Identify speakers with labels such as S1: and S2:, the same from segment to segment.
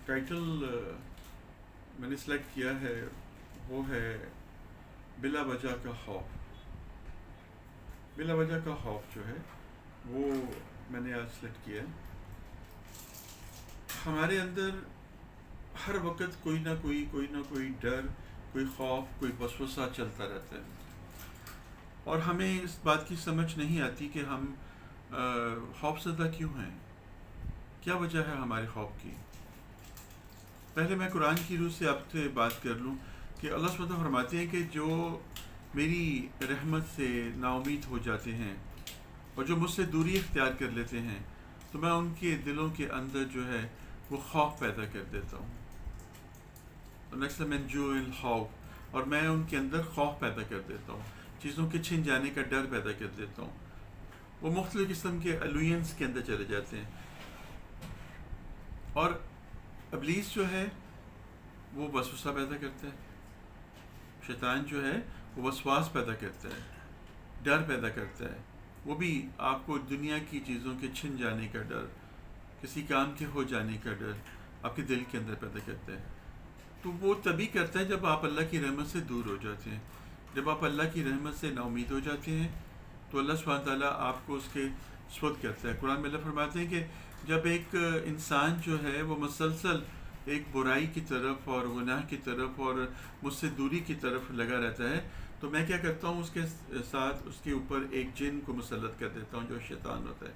S1: Title میں نے select کیا ہے وہ ہے بلا وجہ کا خوف. بلا وجہ کا خوف جو ہے وہ میں نے آج سلیکٹ کیا ہے. ہمارے اندر ہر وقت کوئی نہ کوئی ڈر، کوئی خوف، کوئی وسوسہ چلتا رہتا ہے، اور ہمیں اس بات کی سمجھ نہیں آتی کہ ہم خوف زدہ کیوں ہیں، کیا وجہ ہے ہمارے خوف کی. پہلے میں قرآن کی روح سے آپ سے بات کر لوں کہ اللہ سبحانہ وتعالیٰ فرماتے ہیں کہ جو میری رحمت سے نا امید ہو جاتے ہیں اور جو مجھ سے دوری اختیار کر لیتے ہیں تو میں ان کے دلوں کے اندر جو ہے وہ خوف پیدا کر دیتا ہوں. نیکسٹ من جو الخوف، اور میں ان کے اندر خوف پیدا کر دیتا ہوں، چیزوں کے چھن جانے کا ڈر پیدا کر دیتا ہوں. وہ مختلف قسم کے الوینس کے اندر چلے جاتے ہیں. اور ابلیس جو ہے وہ وسوسہ پیدا کرتا ہے، شیطان جو ہے وہ وسواس پیدا کرتا ہے، ڈر پیدا کرتا ہے. وہ بھی آپ کو دنیا کی چیزوں کے چھن جانے کا ڈر، کسی کام کے ہو جانے کا ڈر آپ کے دل کے اندر پیدا کرتا ہے. تو وہ تبھی کرتا ہے جب آپ اللہ کی رحمت سے دور ہو جاتے ہیں. جب آپ اللہ کی رحمت سے نا امید ہو جاتے ہیں تو اللہ سبحانہ تعالیٰ آپ کو اس کے سپرد کرتا ہے. قرآن میں اللہ فرماتے ہیں کہ جب ایک انسان جو ہے وہ مسلسل ایک برائی کی طرف اور گناہ کی طرف اور مجھ سے دوری کی طرف لگا رہتا ہے تو میں کیا کرتا ہوں، اس کے ساتھ اس کے اوپر ایک جن کو مسلط کر دیتا ہوں جو شیطان ہوتا ہے.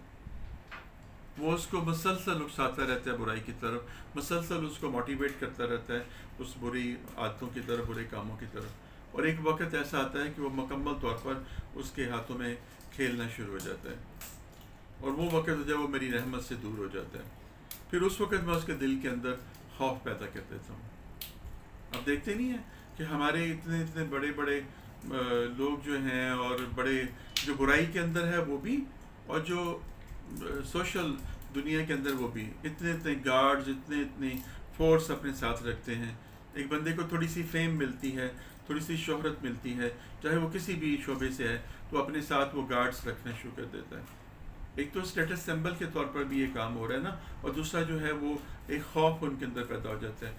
S1: وہ اس کو مسلسل اکساتا رہتا ہے برائی کی طرف، مسلسل اس کو موٹیویٹ کرتا رہتا ہے اس بری عادتوں کی طرف، برے کاموں کی طرف. اور ایک وقت ایسا آتا ہے کہ وہ مکمل طور پر اس کے ہاتھوں میں کھیلنا شروع ہو جاتا ہے، اور وہ وقت جب وہ میری رحمت سے دور ہو جاتا ہے پھر اس وقت میں اس کے دل کے اندر خوف پیدا کر دیتا ہوں. اب دیکھتے نہیں ہیں کہ ہمارے اتنے بڑے بڑے لوگ جو ہیں اور بڑے جو برائی کے اندر ہے وہ بھی، اور جو سوشل دنیا کے اندر وہ بھی اتنے گارڈز، اتنے فورس اپنے ساتھ رکھتے ہیں. ایک بندے کو تھوڑی سی فیم ملتی ہے، تھوڑی سی شہرت ملتی ہے، چاہے وہ کسی بھی شعبے سے ہے، تو اپنے ساتھ وہ گارڈز رکھنا شروع کر دیتا ہے. ایک تو اسٹیٹس سمبل کے طور پر بھی یہ کام ہو رہا ہے نا، اور دوسرا جو ہے وہ ایک خوف ان کے اندر پیدا ہو جاتا ہے.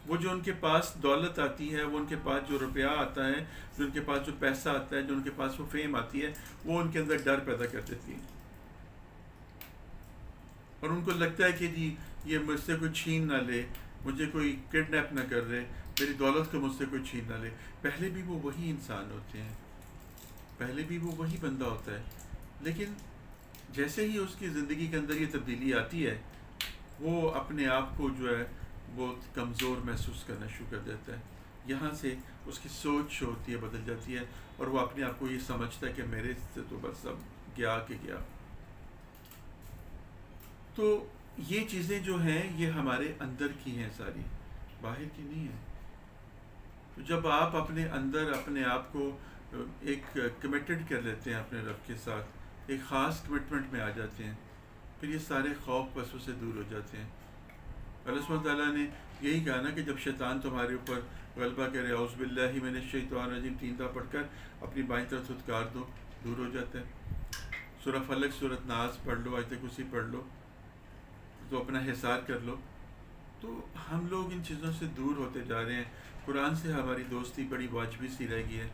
S1: وہ جو ان کے پاس دولت آتی ہے، وہ ان کے پاس جو روپیہ آتا ہے، جو ان کے پاس جو پیسہ آتا ہے، جو ان کے پاس وہ فیم آتی ہے، وہ ان کے اندر ڈر پیدا کر دیتی ہے. اور ان کو لگتا ہے کہ جی یہ مجھ سے کوئی چھین نہ لے، مجھے کوئی کڈنیپ نہ کر لے، میری دولت کو مجھ سے کوئی چھین نہ لے. پہلے بھی وہ وہی انسان ہوتے ہیں، پہلے بھی وہ وہی بندہ ہوتا ہے، لیکن جیسے ہی اس کی زندگی کے اندر یہ تبدیلی آتی ہے وہ اپنے آپ کو جو ہے بہت کمزور محسوس کرنا شروع کر دیتا ہے. یہاں سے اس کی سوچ ہوتی ہے بدل جاتی ہے، اور وہ اپنے آپ کو یہ سمجھتا ہے کہ میرے سے تو بس اب گیا کہ گیا. تو یہ چیزیں جو ہیں یہ ہمارے اندر کی ہیں، ساری باہر کی نہیں ہیں. تو جب آپ اپنے اندر اپنے آپ کو ایک کمیٹڈ کر لیتے ہیں اپنے رب کے ساتھ، ایک خاص کمٹمنٹ میں آ جاتے ہیں، پھر یہ سارے خوف وسوسے سے دور ہو جاتے ہیں. اللہ سبحانہ تعالیٰ نے یہی کہا نا کہ جب شیطان تمہارے اوپر غلبہ کرے، اعوذ باللہ من الشیطان الرجیم 3 دفعہ پڑھ کر اپنی بائیں طرف دھتکار دو، دور ہو جاتا ہے. سورہ فلق، سورہ ناس پڑھ لو، آیت کرسی پڑھ لو، تو اپنا حصار کر لو. تو ہم لوگ ان چیزوں سے دور ہوتے جا رہے ہیں. قرآن سے ہماری دوستی بڑی واجبی سی رہ گئی ہے،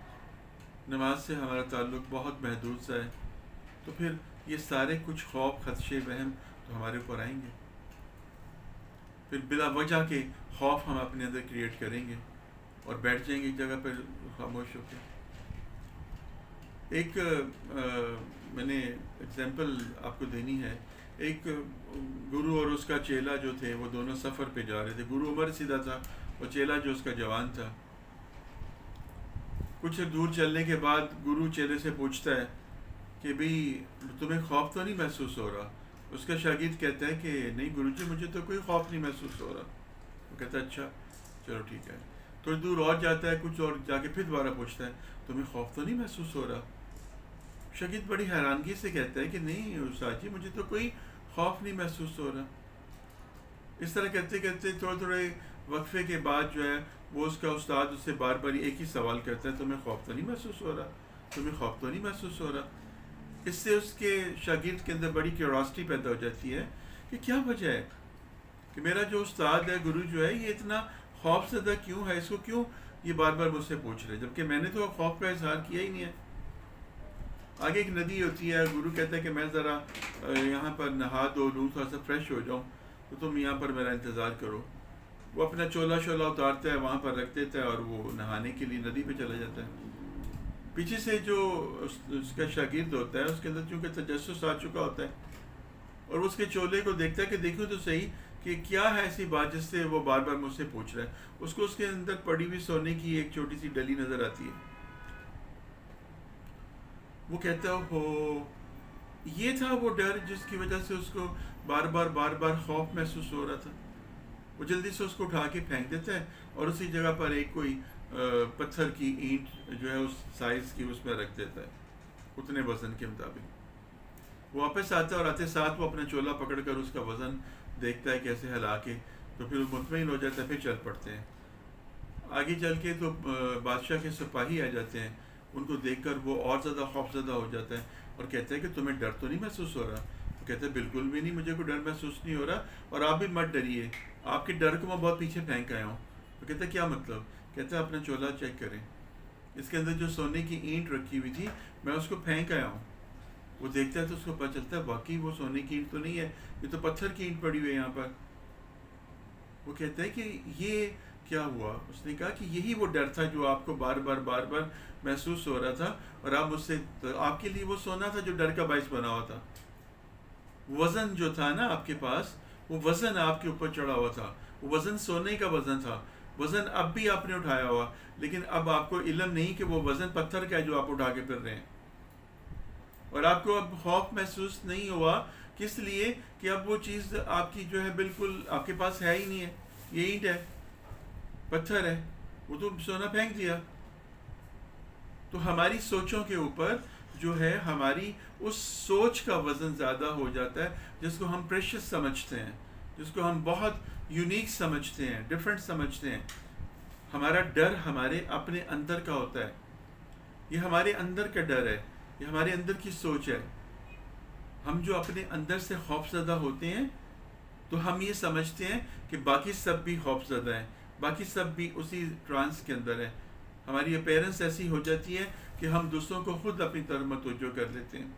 S1: نماز سے ہمارا تعلق بہت محدود سا ہے. تو پھر یہ سارے کچھ خوف، خدشے، وہم تو ہمارے اوپر آئیں گے. پھر بلا وجہ کے خوف ہم اپنے اندر کریٹ کریں گے اور بیٹھ جائیں گے ایک جگہ پر خاموش ہو کے. ایک میں نے اگزامپل آپ کو دینی ہے. ایک گرو اور اس کا چیلا جو تھے وہ دونوں سفر پہ جا رہے تھے. گرو عمر سیدھا تھا اور چیلا جو اس کا جوان تھا. کچھ دور چلنے کے بعد گرو چیلے سے پوچھتا ہے کہ بھئی تمہیں خوف تو نہیں محسوس ہو رہا؟ اس کا شاگرد کہتا ہے کہ نہیں گرو جی، مجھے تو کوئی خوف نہیں محسوس ہو رہا. وہ کہتا ہے اچھا چلو ٹھیک ہے. تھوڑی دور اور جاتا ہے، کچھ اور جا کے پھر دوبارہ پوچھتا ہے تمہیں خوف تو نہیں محسوس ہو رہا؟ شاگرد بڑی حیرانگی سے کہتا ہے کہ نہیں استاد جی، مجھے تو کوئی خوف نہیں محسوس ہو رہا. اس طرح کرتے کرتے تھوڑے وقفے کے بعد جو ہے وہ اس کا استاد اس سے بار بار ایک ہی سوال کرتا ہے تمہیں خوف تو نہیں محسوس ہو رہا؟ تمہیں خوف تو نہیں محسوس ہو رہا؟ اس سے اس کے شاگرد کے اندر بڑی کیوریاسٹی پیدا ہو جاتی ہے کہ کیا وجہ ہے کہ میرا جو استاد ہے، گرو جو ہے، یہ اتنا خوف زدہ کیوں ہے، اس کو کیوں یہ بار بار مجھ سے پوچھ رہے، جبکہ میں نے تو خوف کا اظہار کیا ہی نہیں ہے. آگے ایک ندی ہوتی ہے، گرو کہتا ہے کہ میں ذرا یہاں پر نہا دو لوں، تھوڑا سا فریش ہو جاؤں، تو تم یہاں پر میرا انتظار کرو. وہ اپنا چولا شولا اتارتا ہے، وہاں پر رکھ دیتا ہے، اور وہ نہانے کے لیے ندی پہ چلا جاتا ہے. پیچھے سے جو اس کا شاگرد ہوتا ہے، اس کے اندر چونکہ تجسس آ چکا ہوتا ہے، اور اس کے چولے کو دیکھتا ہے کہ دیکھو تو صحیح کہ کیا ہے ایسی بات جس سے وہ بار بار مجھ سے پوچھ رہا ہے. اس کو اس کے اندر پڑی ہوئی سونے کی ایک چھوٹی سی ڈلی نظر آتی ہے. وہ کہتا ہو یہ تھا وہ ڈر جس کی وجہ سے اس کو بار بار خوف محسوس ہو رہا تھا. وہ جلدی سے اس کو اٹھا کے پھینک دیتا ہے، اور اسی جگہ پر ایک کوئی پتھر کی اینٹ جو ہے اس سائز کی اس میں رکھ دیتا ہے، اتنے وزن کے مطابق. وہ واپس آتا ہے، اور آتے ساتھ وہ اپنا چولا پکڑ کر اس کا وزن دیکھتا ہے کیسے ہلا کے، تو پھر وہ مطمئن ہو جاتا ہے. پھر چل پڑتے ہیں. آگے چل کے تو بادشاہ کے سپاہی آ جاتے ہیں. ان کو دیکھ کر وہ اور زیادہ خوف زدہ ہو جاتا ہے، اور کہتے ہیں کہ تمہیں ڈر تو نہیں محسوس ہو رہا؟ وہ کہتے ہیں بالکل بھی نہیں، مجھے کوئی ڈر محسوس نہیں ہو رہا، اور آپ بھی مت ڈریے، آپ کے ڈر کو میں بہت پیچھے پھینک آیا ہوں. وہ کہتے ہیں کیا مطلب؟ کہتے ہیں اپنا چولا چیک کریں، اس کے اندر جو سونے کی اینٹ رکھی ہوئی تھی میں اس کو پھینک آیا ہوں. وہ دیکھتا ہے تو اس کو پتہ چلتا ہے واقعی وہ سونے کی اینٹ تو نہیں ہے، یہ تو پتھر کی اینٹ پڑی ہوئی ہے یہاں پر. وہ کہتا ہے کہ یہ کیا ہوا؟ اس نے کہا کہ یہی وہ ڈر تھا جو آپ کو بار بار محسوس ہو رہا تھا، اور آپ مجھ سے، آپ کے لیے وہ سونا تھا جو ڈر کا باعث بنا ہوا تھا. وزن جو تھا نا آپ کے پاس، وہ وزن آپ کے اوپر چڑھا ہوا تھا، وہ وزن سونے کا وزن تھا. وزن اب بھی آپ نے اٹھایا ہوا، لیکن اب آپ کو علم نہیں کہ وہ وزن پتھر کا ہے جو آپ اٹھا کے پھر رہے ہیں. اور آپ کو اب خوف محسوس نہیں ہوا، کس لیے کہ اب وہ چیز آپ کی جو ہے بالکل آپ کے پاس ہے ہی نہیں ہے. یہ اینٹ ہے، پتھر ہے، وہ تو سونا پھینک دیا. تو ہماری سوچوں کے اوپر جو ہے ہماری اس سوچ کا وزن زیادہ ہو جاتا ہے، جس کو ہم پریشس سمجھتے ہیں، جس کو ہم بہت یونیک سمجھتے ہیں، ڈفرینٹ سمجھتے ہیں. ہمارا ڈر ہمارے اپنے اندر کا ہوتا ہے، یہ ہمارے اندر کا ڈر ہے، یہ ہمارے اندر کی سوچ ہے. ہم جو اپنے اندر سے خوف زدہ ہوتے ہیں تو ہم یہ سمجھتے ہیں کہ باقی سب بھی خوف زدہ ہیں، باقی سب بھی اسی ٹرانس کے اندر ہیں. ہماری اپیرنس ایسی ہو جاتی ہے کہ ہم دوسروں کو خود اپنی طرف متوجہ کر لیتے ہیں.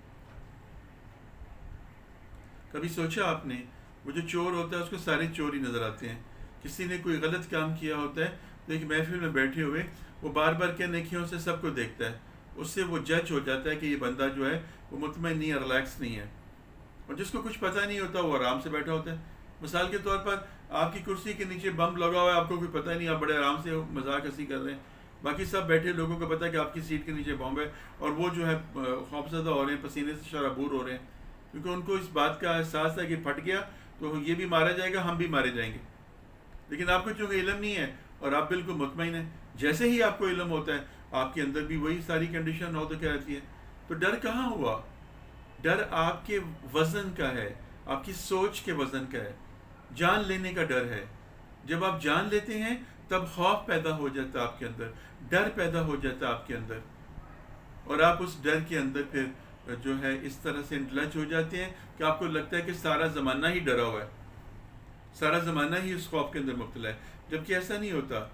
S1: کبھی سوچا آپ نے، وہ جو چور ہوتا ہے اس کو سارے چور ہی نظر آتے ہیں. کسی نے کوئی غلط کام کیا ہوتا ہے تو ایک محفل میں بیٹھے ہوئے وہ بار بار کے نیکیوں سے سب کو دیکھتا ہے، اس سے وہ جج ہو جاتا ہے کہ یہ بندہ جو ہے وہ مطمئن نہیں ہے، ریلیکس نہیں ہے. اور جس کو کچھ پتہ نہیں ہوتا وہ آرام سے بیٹھا ہوتا ہے. مثال کے طور پر آپ کی کرسی کے نیچے بم لگا ہوا ہے، آپ کو کوئی پتہ نہیں، آپ بڑے آرام سے مذاق ہنسی کر رہے ہیں. باقی سب بیٹھے لوگوں کو پتہ ہے کہ آپ کی سیٹ کے نیچے بم ہے، اور وہ جو ہے خوفزدہ ہو رہے ہیں، پسینے سے شرابور ہو رہے ہیں، کیونکہ ان کو اس بات کا احساس ہے کہ پھٹ گیا تو یہ بھی مارا جائے گا، ہم بھی مارے جائیں گے. لیکن آپ کو چونکہ علم نہیں ہے اور آپ بالکل مطمئن ہیں. جیسے ہی آپ کو علم ہوتا ہے آپ کے اندر بھی وہی ساری کنڈیشن ہو تو کیا رہتی ہے. تو ڈر کہاں ہوا؟ ڈر آپ کے وزن کا ہے، آپ کی سوچ کے وزن کا ہے، جان لینے کا ڈر ہے. جب آپ جان لیتے ہیں تب خوف پیدا ہو جاتا ہے آپ کے اندر، ڈر پیدا ہو جاتا ہے آپ کے اندر، اور آپ اس ڈر کے اندر پھر جو ہے اس طرح سے انڈلج ہو جاتے ہیں کہ آپ کو لگتا ہے کہ سارا زمانہ ہی ڈرا ہوا ہے، سارا زمانہ ہی اس خوف کے اندر مبتلا ہے. جبکہ ایسا نہیں ہوتا.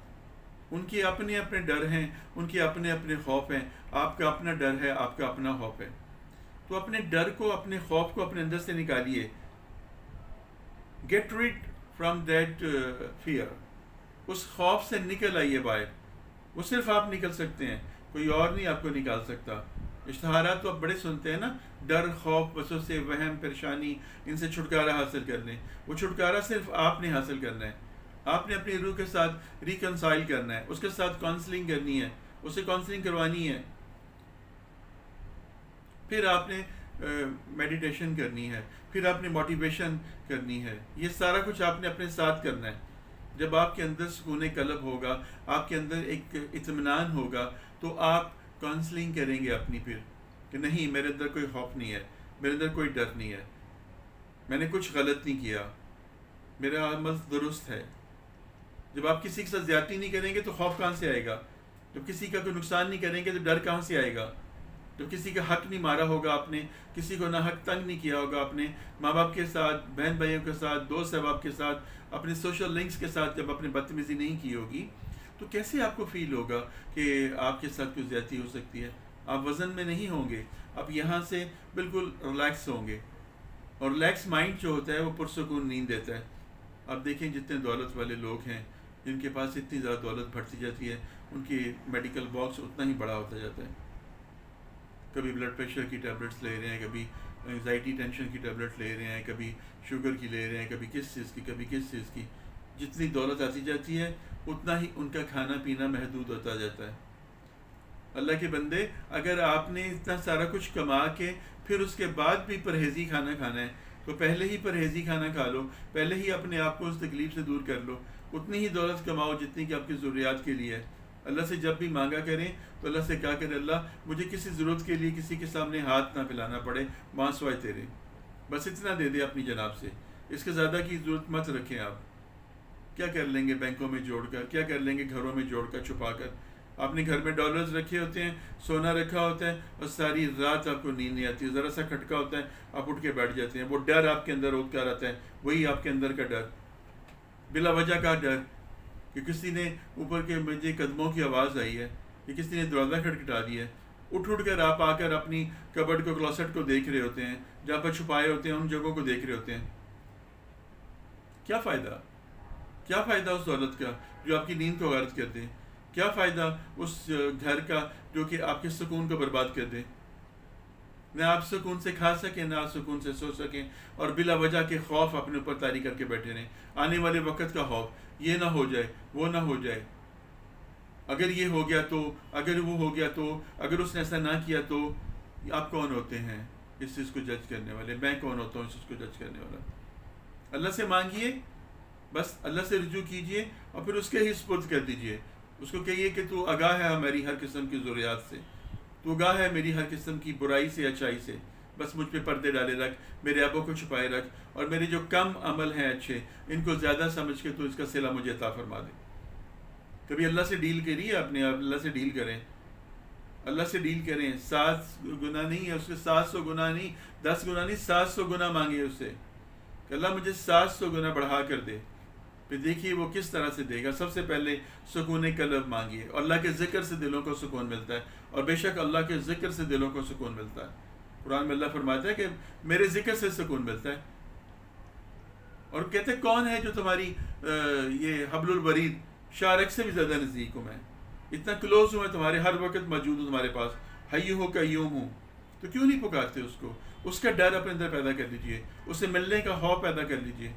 S1: ان کے اپنے اپنے ڈر ہیں، ان کے اپنے اپنے خوف ہیں. آپ کا اپنا ڈر ہے، آپ کا اپنا خوف ہے. تو اپنے ڈر کو، اپنے خوف کو اپنے اندر سے نکالیے. Get rid from that fear. اس خوف سے نکل آئیے باہر. وہ صرف آپ نکل سکتے ہیں، کوئی اور نہیں آپ کو نکال سکتا. اشتہارات تو آپ بڑے سنتے ہیں نا، ڈر، خوف، وسوسے، وہم، پریشانی، ان سے چھٹکارا حاصل کر لیں. وہ چھٹکارا صرف آپ نے حاصل کرنا ہے. آپ نے اپنی روح کے ساتھ ریکنسائل کرنا ہے، اس کے ساتھ کاؤنسلنگ کرنی ہے، اسے کاؤنسلنگ کروانی ہے. پھر آپ نے میڈیٹیشن کرنی ہے، پھر آپ نے موٹیویشن کرنی ہے. یہ سارا کچھ آپ نے اپنے ساتھ کرنا ہے. جب آپ کے اندر سکون قلب ہوگا، آپ کے اندر ایک اطمینان ہوگا، تو آپ کاؤنسلنگ کریں گے اپنی پھر کہ نہیں، میرے اندر کوئی خوف نہیں ہے، میرے اندر کوئی ڈر نہیں ہے، میں نے کچھ غلط نہیں کیا، میرا عمل درست ہے. جب آپ کسی کے ساتھ زیادتی نہیں کریں گے تو خوف کہاں سے آئے گا؟ جب کسی کا کوئی نقصان نہیں کریں گے تو ڈر کہاں سے آئے گا؟ جب کسی کا حق نہیں مارا ہوگا آپ نے، کسی کو نہ حق تنگ نہیں کیا ہوگا آپ نے، ماں باپ کے ساتھ، بہن بھائیوں کے ساتھ، دوست احباب کے ساتھ، اپنے سوشل لنکس کے ساتھ جب اپنے بدتمیزی نہیں کی ہوگی، تو کیسے آپ کو فیل ہوگا کہ آپ کے ساتھ کوئی زیادتی ہو سکتی ہے؟ آپ وزن میں نہیں ہوں گے، آپ یہاں سے بالکل ریلیکس ہوں گے، اور ریلیکس مائنڈ جو ہوتا ہے وہ پرسکون نیند دیتا ہے۔ آپ دیکھیں جتنے دولت والے لوگ ہیں، جن کے پاس اتنی زیادہ دولت بڑھتی جاتی ہے، ان کی میڈیکل باکس اتنا ہی بڑا ہوتا جاتا ہے۔ کبھی بلڈ پریشر کی ٹیبلٹس لے رہے ہیں، کبھی انگزائٹی ٹینشن کی ٹیبلٹ لے رہے ہیں، کبھی شوگر کی لے رہے ہیں، کبھی کس چیز کی، کبھی کس چیز کی۔ جتنی دولت آتی جاتی ہے اتنا ہی ان کا کھانا پینا محدود ہوتا جاتا ہے۔ اللہ کے بندے، اگر آپ نے اتنا سارا کچھ کما کے پھر اس کے بعد بھی پرہیزی کھانا کھانا ہے تو پہلے ہی پرہیزی کھانا کھا لو، پہلے ہی اپنے آپ کو اس تکلیف سے دور کر لو، اتنی ہی دولت کماؤ جتنی کہ آپ کی ضروریات کے لیے ہے۔ اللہ سے جب بھی مانگا کریں تو اللہ سے کہا کریں، اللہ مجھے کسی ضرورت کے لیے کسی کے سامنے ہاتھ نہ پھیلانا پڑے ماں سوائے تیرے، بس اتنا دے دے اپنی جناب سے، اس کے زیادہ کی ضرورت مت رکھیں۔ آپ کیا کر لیں گے بینکوں میں جوڑ کر، کیا کر لیں گے گھروں میں جوڑ کر چھپا کر؟ آپ نے گھر میں ڈالرز رکھے ہوتے ہیں، سونا رکھا ہوتا ہے، اور ساری رات آپ کو نیند نہیں آتی، ذرا سا کھٹکا ہوتا ہے آپ اٹھ کے بیٹھ جاتے ہیں۔ وہ ڈر آپ کے اندر اٹھتا رہتا ہے، وہی آپ کے اندر کا ڈر، بلا وجہ کا ڈر کہ کسی نے اوپر کے مجھے قدموں کی آواز آئی ہے، کہ کسی نے دروازہ کھٹکھٹا دیا ہے۔ اٹھ کر آپ آ کر اپنی کبڈ کو، کلوسٹ کو دیکھ رہے ہوتے ہیں، جہاں پر چھپائے ہوتے ہیں ان جگہوں کو دیکھ رہے ہوتے ہیں۔ کیا فائدہ؟ کیا فائدہ اس دولت کا جو آپ کی نیند کو غارت کر دے؟ کیا فائدہ اس گھر کا جو کہ آپ کے سکون کو برباد کر دے؟ نہ آپ سکون سے کھا سکیں، نہ آپ سکون سے سو سکیں، اور بلا وجہ کے خوف اپنے اوپر طاری کر کے بیٹھے رہیں، آنے والے وقت کا خوف، یہ نہ ہو جائے، وہ نہ ہو جائے، اگر یہ ہو گیا تو، اگر وہ ہو گیا تو، اگر اس نے ایسا نہ کیا تو۔ آپ کون ہوتے ہیں اس چیز کو جج کرنے والے؟ میں کون ہوتا ہوں اس چیز کو جج کرنے والا؟ اللہ سے مانگیے، بس اللہ سے رجوع کیجئے، اور پھر اس کے ہی سپرد کر دیجئے۔ اس کو کہیے کہ تو آگاہ ہے ہماری ہر قسم کی ضروریات سے، تو آگاہ ہے میری ہر قسم کی برائی سے، اچھائی سے، بس مجھ پہ پردے ڈالے رکھ، میرے عیبوں کو چھپائے رکھ، اور میرے جو کم عمل ہیں اچھے ان کو زیادہ سمجھ کے تو اس کا صلہ مجھے عطا فرما دے۔ کبھی اللہ سے ڈیل کریے، اپنے آپ اللہ سے ڈیل کریں، اللہ سے ڈیل کریں۔ 7 گناہ نہیں ہے اس کے، 700 گناہ نہیں، 10 گناہ نہیں، 700 گناہ مانگے اس سے کہ اللہ مجھے 700 گناہ بڑھا کر دے، پھر دیکھیے وہ کس طرح سے دے گا۔ سب سے پہلے سکون قلب مانگیے، اور اللہ کے ذکر سے دلوں کو سکون ملتا ہے، اور بے شک اللہ کے ذکر سے دلوں کو سکون ملتا ہے۔ قرآن میں اللہ فرماتا ہے کہ میرے ذکر سے سکون ملتا ہے، اور کہتے ہیں کون ہے جو تمہاری یہ حبل الورید، شارک سے بھی زیادہ نزدیک ہوں میں، اتنا کلوز ہوں میں تمہارے، ہر وقت موجود ہوں تمہارے پاس، حی ہو قیوم ہوں، تو کیوں نہیں پکارتے اس کو؟ اس کا ڈر اپنے اندر پیدا کر لیجئے، اس سے ملنے کا خوف پیدا کر لیجئے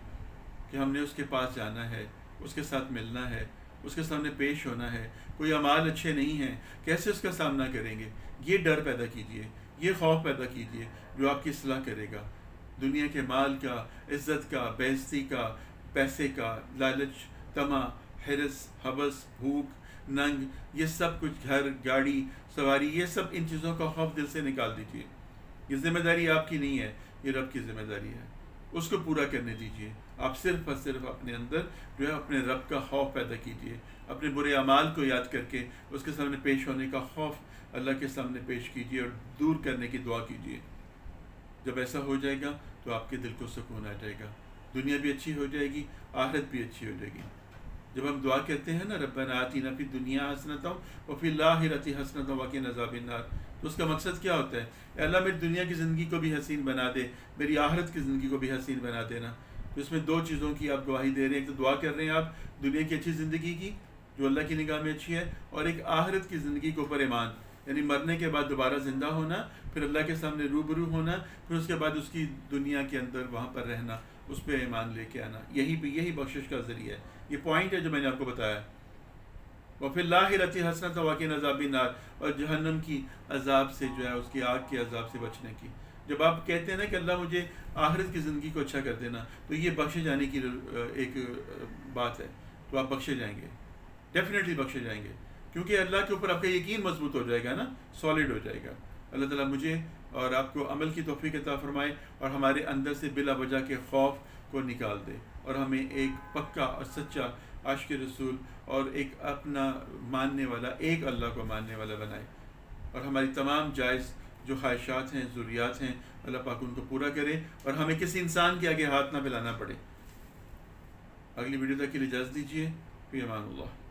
S1: کہ ہم نے اس کے پاس جانا ہے، اس کے ساتھ ملنا ہے، اس کے سامنے پیش ہونا ہے، کوئی اعمال اچھے نہیں ہیں، کیسے اس کا سامنا کریں گے؟ یہ ڈر پیدا کیجئے، یہ خوف پیدا کیجئے جو آپ کی اصلاح کرے گا۔ دنیا کے مال کا، عزت کا، بے عزتی کا، پیسے کا، لالچ، طمع، حرص، ہوس، بھوک، ننگ، یہ سب کچھ، گھر، گاڑی، سواری، یہ سب ان چیزوں کا خوف دل سے نکال دیجئے۔ یہ ذمہ داری آپ کی نہیں ہے، یہ رب کی ذمہ داری ہے، اس کو پورا کرنے دیجئے۔ آپ صرف اور صرف اپنے اندر جو ہے اپنے رب کا خوف پیدا کیجئے، اپنے برے اعمال کو یاد کر کے اس کے سامنے پیش ہونے کا خوف اللہ کے سامنے پیش کیجئے، اور دور کرنے کی دعا کیجئے۔ جب ایسا ہو جائے گا تو آپ کے دل کو سکون آ جائے گا، دنیا بھی اچھی ہو جائے گی، آخرت بھی اچھی ہو جائے گی۔ جب ہم دعا کہتے ہیں نا ربنا آتنا فی الدنیا حسنۃ وفی الآخرۃ حسنۃ وقنا عذاب النار، تو اس کا مقصد کیا ہوتا ہے؟ اے اللہ میری دنیا کی زندگی کو بھی حسین بنا دے، میری آخرت کی زندگی کو بھی حسین بنا دینا۔ تو اس میں 2 چیزوں کی آپ گواہی دے رہے ہیں، ایک تو دعا کر رہے ہیں آپ دنیا کی اچھی زندگی کی جو اللہ کی نگاہ میں اچھی ہے، اور ایک آخرت کی زندگی کے اوپر ایمان، یعنی مرنے کے بعد دوبارہ زندہ ہونا، پھر اللہ کے سامنے روبرو ہونا، پھر اس کے بعد اس کی دنیا کے اندر وہاں پر رہنا، اس پہ ایمان لے کے آنا۔ یہی بخشش کا ذریعہ ہے، یہ پوائنٹ ہے جو میں نے آپ کو بتایا۔ وفی الآخرۃ حسنۃ وقنا عذاب النار، اور جہنم کی عذاب سے جو ہے، اس کی آگ کے عذاب سے بچنے کی۔ جب آپ کہتے ہیں نا کہ اللہ مجھے آخرت کی زندگی کو اچھا کر دینا، تو یہ بخشے جانے کی ایک بات ہے، تو آپ بخشے جائیں گے، ڈیفینیٹلی بخشے جائیں گے، کیونکہ اللہ کے اوپر آپ کا یقین مضبوط ہو جائے گا نا، سالڈ ہو جائے گا۔ اللہ تعالیٰ مجھے اور آپ کو عمل کی توفیق عطا فرمائے، اور ہمارے اندر سے بلا وجہ کے خوف کو نکال دے، اور ہمیں ایک پکا اور سچا عاشق رسول اور ایک اپنا ماننے والا، ایک اللہ کو ماننے والا بنائے، اور ہماری تمام جائز جو خواہشات ہیں، ضروریات ہیں، اللہ پاک ان کو پورا کرے اور ہمیں کسی انسان کے آگے ہاتھ نہ پھیلانا پڑے۔ اگلی ویڈیو تک کے لیے اجازت دیجیے، فی امان اللہ۔